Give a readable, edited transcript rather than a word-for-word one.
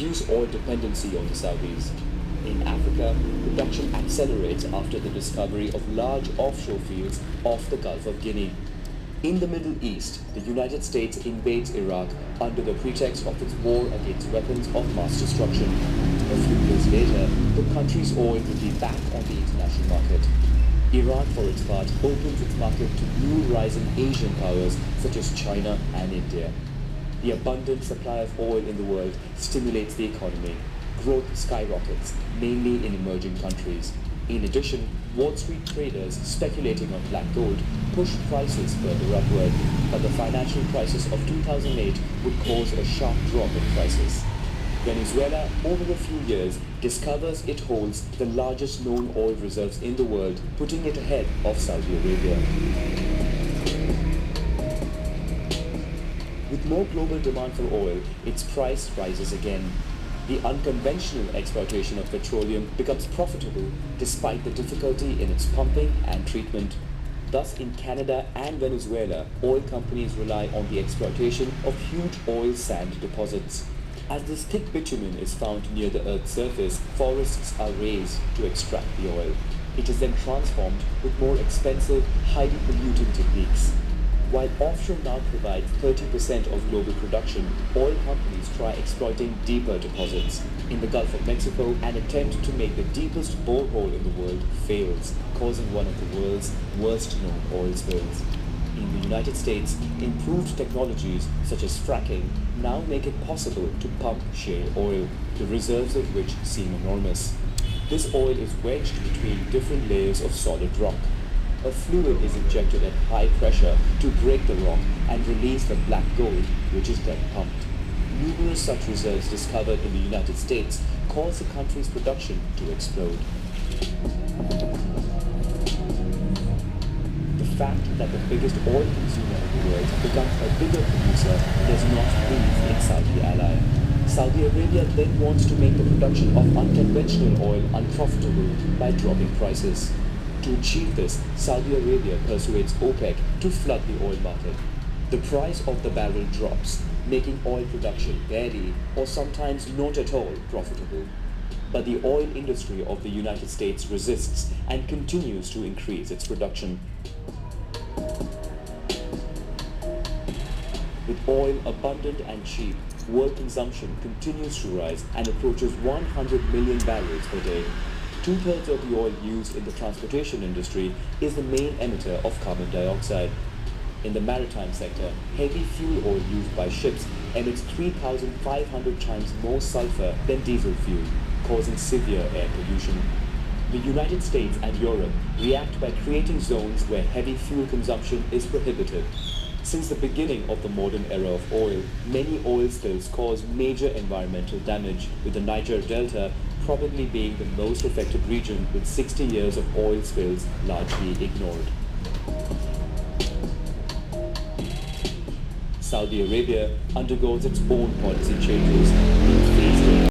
reduce oil dependency on the Saudis. In Africa, production accelerates after the discovery of large offshore fields off the Gulf of Guinea. In the Middle East, the United States invades Iraq under the pretext of its war against weapons of mass destruction. A few years later, the country's oil will be back on the international market. Iran, for its part, opens its market to new rising Asian powers such as China and India. The abundant supply of oil in the world stimulates the economy. Growth skyrockets, mainly in emerging countries. In addition, Wall Street traders speculating on black gold pushed prices further upward, but the financial crisis of 2008 would cause a sharp drop in prices. Venezuela, over a few years, discovers it holds the largest known oil reserves in the world, putting it ahead of Saudi Arabia. With more global demand for oil, its price rises again. The unconventional exploitation of petroleum becomes profitable despite the difficulty in its pumping and treatment. Thus, in Canada and Venezuela, oil companies rely on the exploitation of huge oil sand deposits. As this thick bitumen is found near the Earth's surface, forests are raised to extract the oil. It is then transformed with more expensive, highly polluting techniques. While offshore now provides 30% of global production, oil companies try exploiting deeper deposits. In the Gulf of Mexico, an attempt to make the deepest borehole in the world fails, causing one of the world's worst-known oil spills. In the United States, improved technologies such as fracking now make it possible to pump shale oil, the reserves of which seem enormous. This oil is wedged between different layers of solid rock. A fluid is injected at high pressure to break the rock and release the black gold, which is then pumped. Numerous such reserves discovered in the United States cause the country's production to explode. The fact that the biggest oil consumer in the world becomes a bigger producer does not please its Saudi ally. Saudi Arabia then wants to make the production of unconventional oil unprofitable by dropping prices. To achieve this, Saudi Arabia persuades OPEC to flood the oil market. The price of the barrel drops, making oil production barely or sometimes not at all profitable. But the oil industry of the United States resists and continues to increase its production. With oil abundant and cheap, world consumption continues to rise and approaches 100 million barrels per day. Two-thirds of the oil used in the transportation industry is the main emitter of carbon dioxide. In the maritime sector, heavy fuel oil used by ships emits 3,500 times more sulfur than diesel fuel, causing severe air pollution. The United States and Europe react by creating zones where heavy fuel consumption is prohibited. Since the beginning of the modern era of oil, many oil spills cause major environmental damage, with the Niger Delta probably being the most affected region, with 60 years of oil spills largely ignored. Saudi Arabia undergoes its own policy changes, being